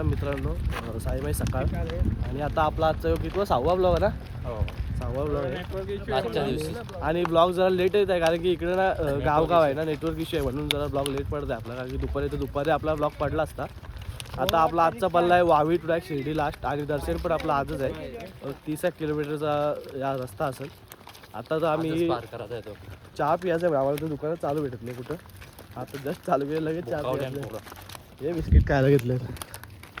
मित्रांनो साईबाई सकाळ आणि आता आपला आजचा किती 6वा ब्लॉग आहे ना. 6वा ब्लॉग आहे आजच्या दिवशी. आणि ब्लॉग जरा लेट येत आहे कारण की इकडे ना गाव आहे ना, नेटवर्क इश्यू आहे म्हणून जरा ब्लॉग लेट पडत आहे आपला. कारण की दुपारी आपला ब्लॉग पडला असता. आता आपला आजचा पल्ला आहे वावी टू डायरेक्ट शिर्डी लास्ट आणि दर्शन पण आपला आजच आहे. 30 किलोमीटरचा या रस्ता असेल. आता तर आम्ही चहा पियाचं आहे, आम्हाला तर दुकानात चालू भेटत नाही कुठं. आता जस्ट चालू केलं लगेच चहा पियाचं. हे बिस्किट खायला घेतलं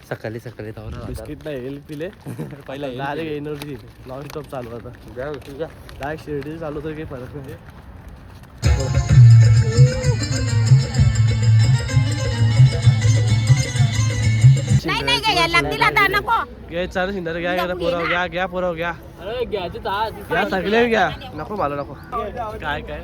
सकाळी बिस्किट नाही येईल पिले पहिला डायरेक्ट एनर्जी नॉन स्टॉप चालू आता. डायरेक्ट शिर्डी चालू तर काही फरक नाही. चालू शिंदर घ्या घ्या पुरव घ्या सगळे घ्या. नको मला नको. काय काय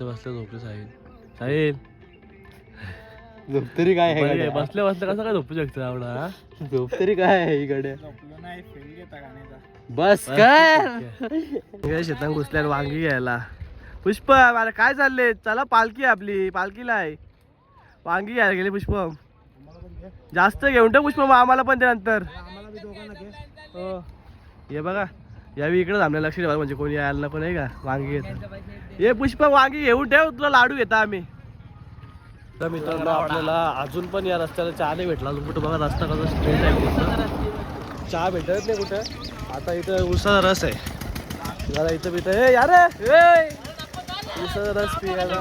बसले झोपले साहिल. साहिल झोप तरी काय आहे? बसल्या कसं काय झोपू शकतो आवडा. झोप तरी काय आहे इकडे? बस काय शेतात घुसल्या वांगी घ्यायला. पुष्प मला काय चालले? चला पालखी आपली पालखीला आहे. वांगी घ्यायला गेले पुष्प. जास्त घेऊन ठेव पुष्प मग आम्हाला पण ते नंतर. हे बघा यावी इकडे थांबल्या लक्ष ठेवा म्हणजे कोणी यायला नको नाही का. वांगी घेत हे पुष्प वांगी घेऊन ठेव तुला लाडू घेता आम्ही. तर मित्रांनो आपल्याला अजून पण या रस्त्याला चहा नाही भेटला अजून. कुठं बघा रस्ता कसा स्ट्रेट आहे. चहा भेटत नाही कुठं. आता इथं उसाचा रस आहे जरा इथं पितं. हे यार उसाचा रस पियायला.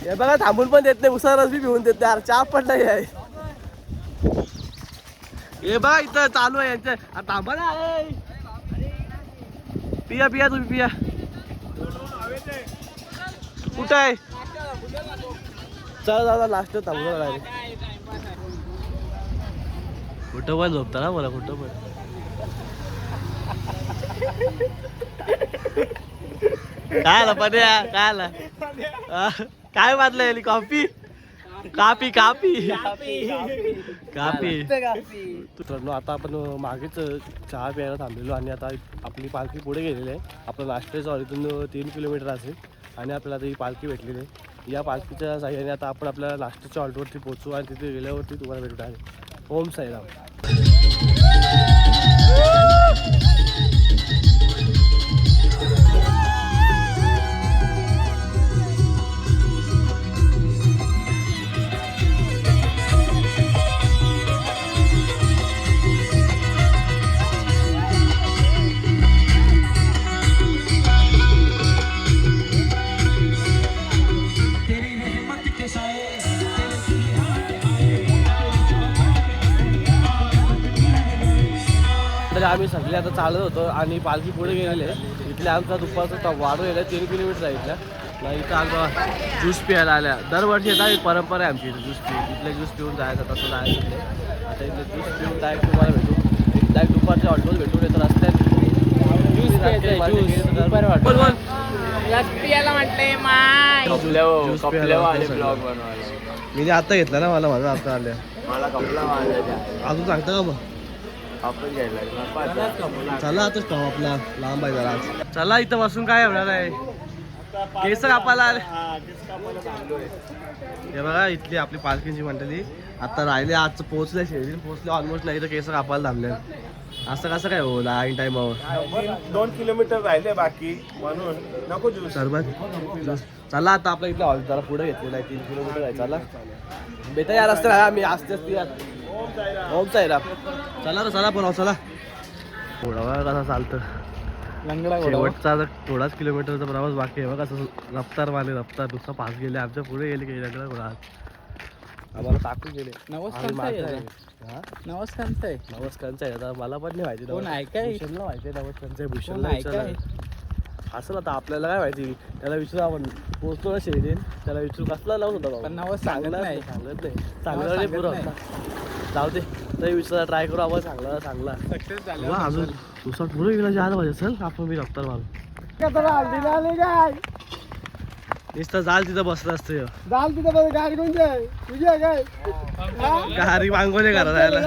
हे बघा थांबून पण देत नाही. उसाचा रस बी पिऊन देत नाही. चहा पण नाही आहे. हे बघा इथं चालू आहे यांचं. थांबा ना पिया पिया तुम्ही पिया. कुठं आहे चला दादा लास्ट थांबलो डायरेक्ट. कुठं पण झोपता ना मला कुठं पण. काय आला पण काय आला काय वाजलं कॉफी कापी कापी कापी. मित्रांनो आता आपण मागेच चहा प्यायला थांबलेलो आणि आता आपली पालखी पुढे गेलेली आहे. आपलं नाश्त्याचं इथून 3 किलोमीटर असेल आणि आपल्याला आता ही पालखी भेटलेली आहे. या पालखीच्या साह्याने आता आपण आपल्या नाश्त्याच्या ऑल्टवरती पोहोचू आणि तिथे गेल्यावरती तुम्हाला भेटू आहे. ओम साईराम. आम्ही सगळे आता चालत होतो आणि पालखी पुढे गेलेले. इथल्या आमचा दुपारचा वाढवलेला 3 किलोमीटर आहे इथल्या. इथं आमचा ज्यूस प्यायला आल्या. दरवर्षी येतात परंपरा आहे आमची इथं ज्यूस इथल्या ज्यूस पिऊन जायचं तसं जायचं इथले. आता इथले ज्यूस पिऊन डायरेक्ट तुम्हाला भेटू. डायरेक्ट दुपारच्या ऑटोवर भेटून येतं रस्त्यात. मी आता घेतला ना मला माझा आता आल्या अजून सांगता का मग. चला आता स्टॉप आपला लांब आहे जरा. चला इथं बसून काय होणार आहे. केस कापायला हे बघा इथली आपली पालखीची मंडळी आता राहिले. आज पोहोचले शिर्डी पोहोचले ऑलमोस्ट. नाही तर केस कापायला थांबले. असं कसं काय हो ऐन टाइमावर. 2 किलोमीटर राहिले बाकी म्हणून नको ज्यूस सरबत. चला आता आपल्या इथला हॉल जरा पुढे घेतलेला आहे. 3 किलोमीटर आहे. चला बेटा या रस्त्याला आम्ही असते असते. ओम साईराम. चला रे चला पण चला. थोडा वेळ कसा चालतं शेवटचा थोडाच किलोमीटरचा प्रवास बाकी आहे. बघा कसं रफ्तार मारले रफ्तार. नुसता पास गेले आमच्या पुढे गेले काही लंगडा घोडा आम्हाला टाकून गेले. नवस्कांचा आहे आता मला पण नाही माहिती. भूषणला माहिती आहे नवस्कांचा आहे. भूषणला असं आता आपल्याला काय माहिती. त्याला विचारू आपण पोहोचलो ना शेरी त्याला विचारू कसला लावून होता सांगत नाही चांगला नाही पुरा होता. जाऊ दे तरी विचारा ट्राय करू आपण चांगला चांगला. अजून रिसॉर्ट पुढे गेला जायला पाहिजे. चल आपण मी डॉक्टर मारू नुसतं जाल तिथं बसलं असतं. जाल तिथं गाडी कोणती आहे तुझी आहे काय गाडी मागवले करा जायला.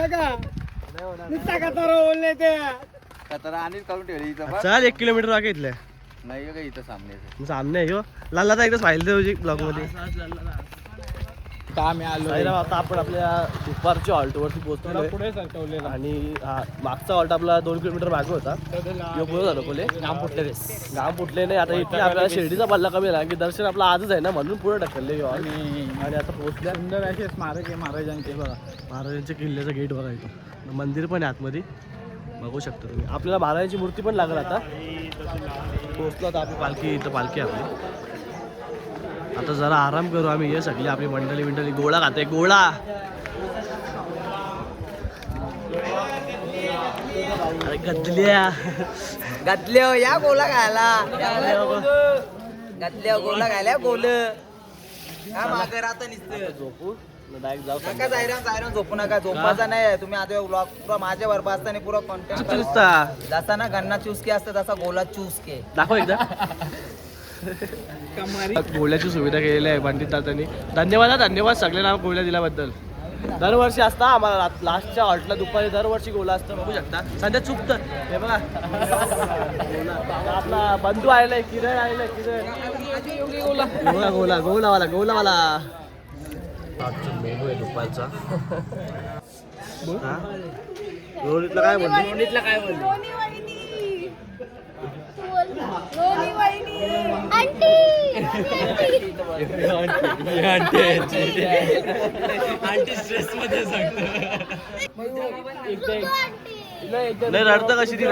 नुसता कतारा बोलले ते आणि काढून ठेवली इथं चल 1 किलोमीटर वागे इथल्या नाही का इथं सामने सामने आहे हो. लाला एकदाच पाहिलं होती ब्लॉग मध्ये. काम आलो साईराम, आता आपण आपल्या दुपारच्या हॉल्टवरती पोहोचलो पुढे सरकवलेला आणि मागचा हॉल्ट आपला 2 किलोमीटर मागे होता. पुढे झालो बोले गाव फुटले नाही. आता इथे आपल्याला शिर्डीचा पल्ला कमी झाला की दर्शन आपलं आजच आहे ना म्हणून पुढे ढकलले आणि आता पोहोचल्या. सुंदर असे स्मारक आहे महाराजांचे बघा. महाराजांच्या किल्ल्याचं गेट बघा इथं. मंदिर पण आहे आतमध्ये बघू शकता तुम्ही. आपल्याला महाराजांची मूर्ती पण लागल. आता पोहोचलो आता आपली पालखी. इथं पालखी आपली. आता जरा आराम करू आम्ही. हे सगळी आपली मंडळी गोळा खाते. गोळा अरे घातले या गोला खायला घातले गोला खायला गोल काय मागे राहता निसतं झोपू डायरेक्ट जाऊ. नका जायराम झोपू नका. झोपायचा नाही. तुम्ही आता ब्लॉग पुरा माझ्या बरोबर असताना पुरा कॉन्टेंट जसा ना गन्ना चूसके असतं तसा गोला चूसके दाखव एकदा. गोळ्याची सुविधा केलेली आहे पंडित तात्यांनी. धन्यवाद सगळ्यांना गोळ्या दिल्याबद्दल. दरवर्षी असता आम्हाला लास्टच्या हॉल्टला दुपारी दरवर्षी गोळा असतं. बघू शकता संध्या चुकतं हे बघा. आपला बंधू आलेला किरण आलेला किरण. गोलावाला मेनू आहे दुपारचा. रोहितला काय बोलली? नाही रडतं कशी ती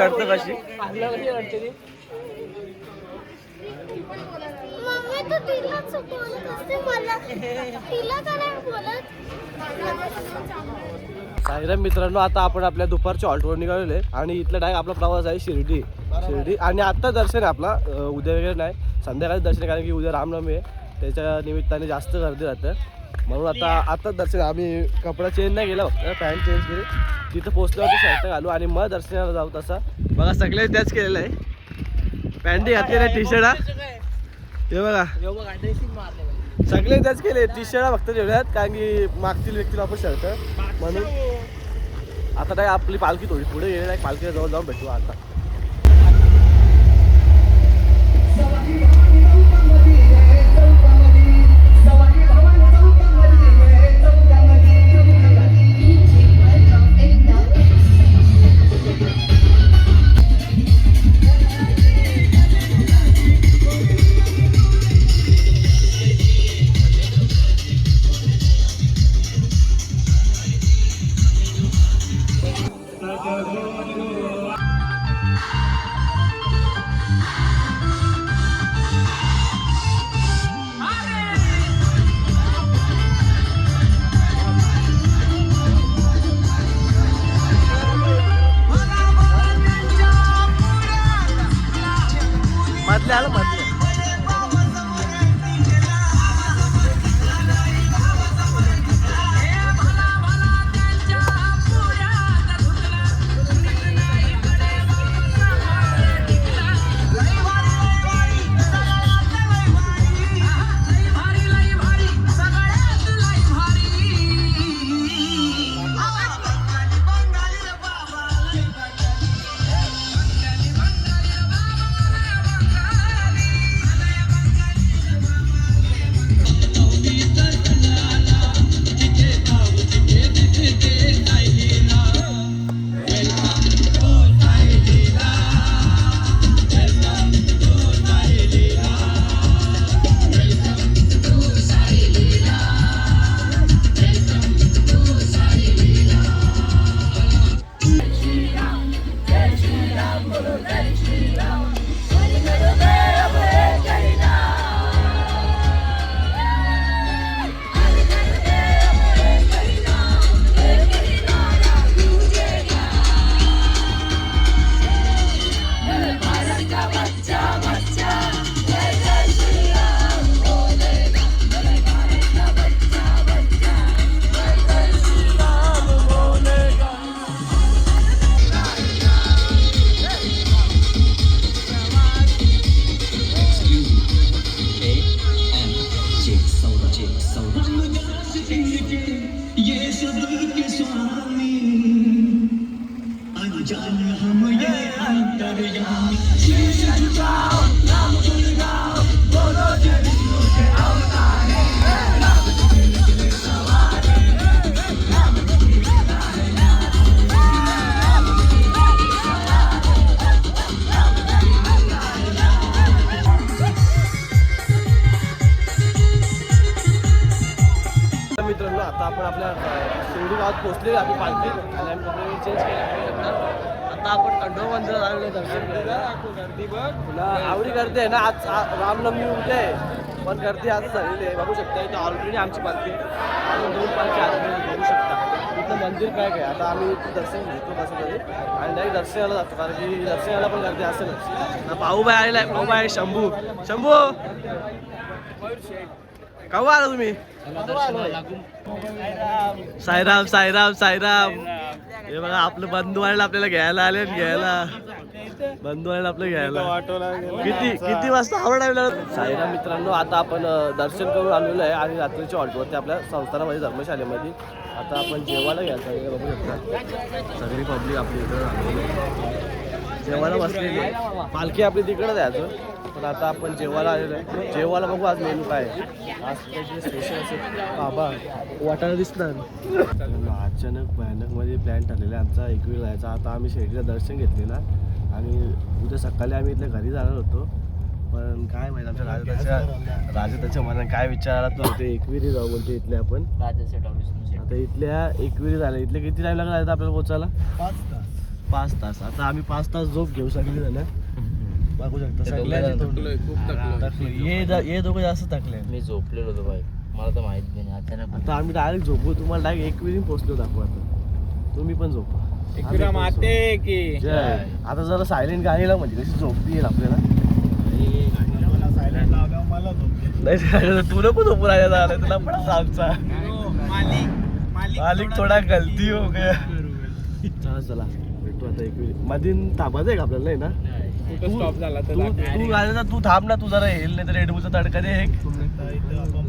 साईराम मित्रांनो, आता आपण आपल्या दुपारच्या हॉल्टवर निघालेले आणि इथला डायरेक्ट आपला प्रवास आहे शिर्डी. आणि आत्ता दर्शन आहे आपला. उद्या वगैरे नाही, संध्याकाळी दर्शन आहे कारण की उद्या रामनवमी आहे. त्याच्या निमित्ताने जास्त गर्दी राहतं म्हणून आत्ताच दर्शन. आम्ही कपडा चेंज नाही केला, फक्त पॅन्ट चेंज केली. तिथं पोहोचल्यावरती शर्ट घालू आणि मग दर्शनाला जाऊ. तसा बघा सगळे त्याच केलेलं आहे. पॅन्ट घातलेला आहे, टी शर्ट हे बघा सगळे त्याच केले. टी शर्ट फक्त ठेवल्यात कारण की मागतील व्यक्तीला आपण शर्ट म्हणून. आता काय आपली पालखी थोडी पुढे गेलेली आहे. पालखीला जवळ जाऊन भेटू आता. मित्रांनो आता आपण आपल्या शिर्डी गावात पोहोचले आपली पालखी आणि आम्ही कपडे चेंज केले. आता आपण खंडोबा मंदिरात आलेलो दर्शन करायला. तुला आवडी गर्दी आहे ना आज रामनवमी उद्या आहे पण गर्दी आज झालेली आहे बघू शकता. इथं ऑलरेडी आमची पालखी अजून 2 पालखी आलेली बघू शकता. इथं मंदिर काय काय आता आम्ही दर्शन घेतो कसं तरी आणि नाही दर्शनाला जातो कारण की दर्शनाला पण गर्दी असेलच. भाऊबाई आलेला आहे. भाऊबाई शंभू केव्हा आला तुम्ही? साईराम साईराम साईराम. हे बघा आपलं बंधू आलेला आपल्याला घ्यायला आले बंधू आलेला आपलं घ्यायला. किती वाजता आवडला साईराम. मित्रांनो आता आपण दर्शन करून आलेलो आहे आणि रात्रीच्या हॉल्टवरती आपल्या संस्थानामध्ये धर्मशालेमध्ये आता आपण जेवायला घ्यायचं बघू शकता. सगळी पब्लिक आपली इकडं जेवायला बसलेली आहे. पालखी आपली तिकडं द्यायचं पण आता आपण जेवायला आलेलो आहे. जेवायला बघू आज मेनू काय आहे. आज काहीतरी स्पेशल असेल. बाबा वाटाणा दिसणार. अचानक भयानकमध्ये प्लॅन ठरलेला आहे आमचा एकवीर जायचा. आता आम्ही शिर्डीचं दर्शन घेतले ना आणि उद्या सकाळी आम्ही इथल्या घरी जाणार होतो पण काय माहिती आमच्या राजा मनात काय विचारायला तर होते एकविरी जाऊ बोलते इथले आपण. आता इथल्या एकविरी झाल्या. इथले किती टाईम लागला आपल्याला पोचायला? 5 तास. आता आम्ही 5 तास झोप घेऊ शकले झालं बघू शकता. सगळ्यांनी हे दोघं जास्त थकले. मी झोपलेलो होतो बाई मला तर माहित नाही अचानक. आता आम्ही डायरेक्ट झोपू. तुम्हाला डायरेक्ट एकविरी पोहोचलो दाखवू. आता तुम्ही पण झोपा. जय. आता जरा सायलेंट गाणीला म्हणजे कशी झोप येईल आपल्याला. नाही तू नको झोपू राहायला आलाय तुला पण आमचा मालिक थोडा गलती हो गया. चला भेटू आता एकविरी. मधीन थांबायचं आहे का आपल्याला? ना तू गाडीचा तू थांब ना. तू जरा येईल नाही तर रेडबूचा तडका दे.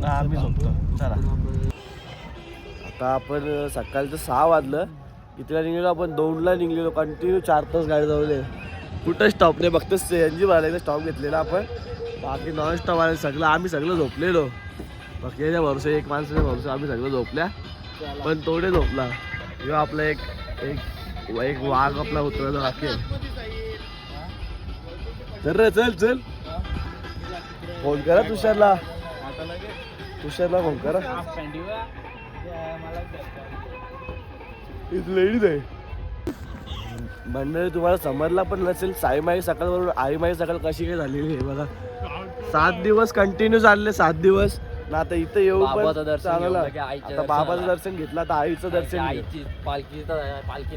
आम्ही झोपतो. चला आता आपण सकाळचं 6 वाजलं इथला निघलेलो. आपण 2ला निघलेलो. कंटिन्यू 4 तास गाडी जाऊले. कुठं स्टॉप नाही फक्त CNG भरायला स्टॉप घेतलेला आपण. बाकी नॉन स्टॉप आले सगळं. आम्ही सगळं झोपलेलो. बाकी याच्या भरोसे एक माणसाच्या भरोसे आम्ही सगळं झोपल्या पण थोडे झोपला. किंवा आपला एक वाघ आपला उतरायचा बाकी आहे. तर चल चल फोन करा तुषारला फोन करा. लेडीज आहे मंडळी. तुम्हाला समजला पण नसेल साईमाई सकाळ बरोबर आईमाई सकाळ कशी काय झालेली आहे बघा. 7 दिवस कंटिन्यू चालले. 7 दिवस ना. आता इथं येऊ पण चांगला. आता बाबाचं दर्शन घेतलं आता आईचं दर्शन पालखी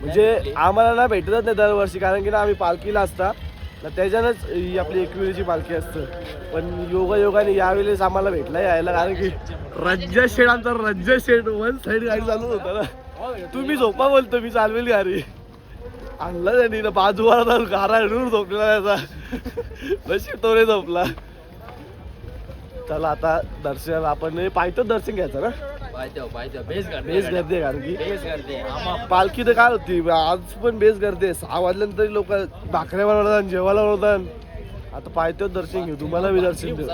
म्हणजे आम्हाला ना भेटतच नाही दरवर्षी कारण की ना आम्ही पालखीला असता ना त्याच्यानंच ही आपली एकविरीची पालखी असतं. पण योगायोगाने यावेळेस आम्हाला भेटला यायला कारण की रंजन शेड आमचा रंजन शेड 1 साईड गाडी चालू होता ना. तुम्ही झोपा बोलतो मी चालवेल गाडी. आणला त्यांनी ना बाजूला गारा हडून झोपलेला त्याचा नशीब तो रे झोपला. चला आता दर्शन आपण पायथ्यात दर्शन घ्यायचं ना. बेस गर्दी आहे कारण की पालखी तर काय होती आज पण बेस गर्दी आहे. 6 वाजल्यानंतर तरी लोक भाकऱ्या बनवतात जेवायला बनवतात. आता पायथ्यात दर्शन घेऊ. तुम्हाला बी दर्शन देऊ.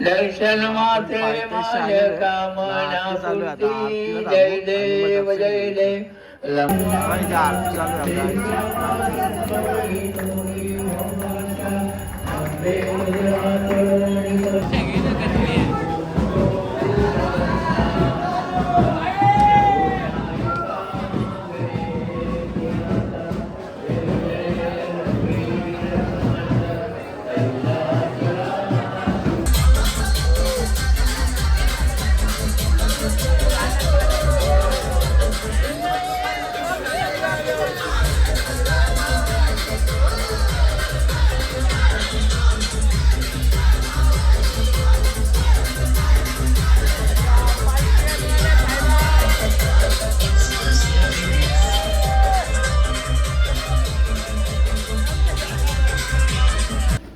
दर्शन मात्रे माझ्या कामना पूर्ती. जय देव जय देव.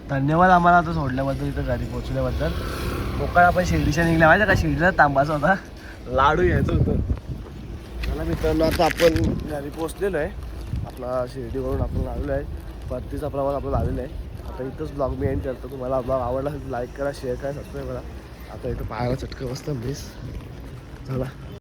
धन्यवाद आम्हाला आता सोडल्याबद्दल इथं घरी पोहोचल्याबद्दल. कोकण आपण शिर्डीच्या निघल्या माहिती का शिर्डीला थांबायचा होता. लाडू घ्यायचं होतं. चला मित्रांनो आता आपण घरी पोहोचलेलो आहे. आपला शिर्डीवरून आपण आलेलो आहे, परतीचा प्रवास आपला आलेला आहे. आता इथंच ब्लॉग मी एंड करतो. तुम्हाला ब्लॉग आवडला असेल लाईक करा, शेअर करा, सबस्क्राईब करा. आता इथं पाहायला चटकं बसतं बेस झाला.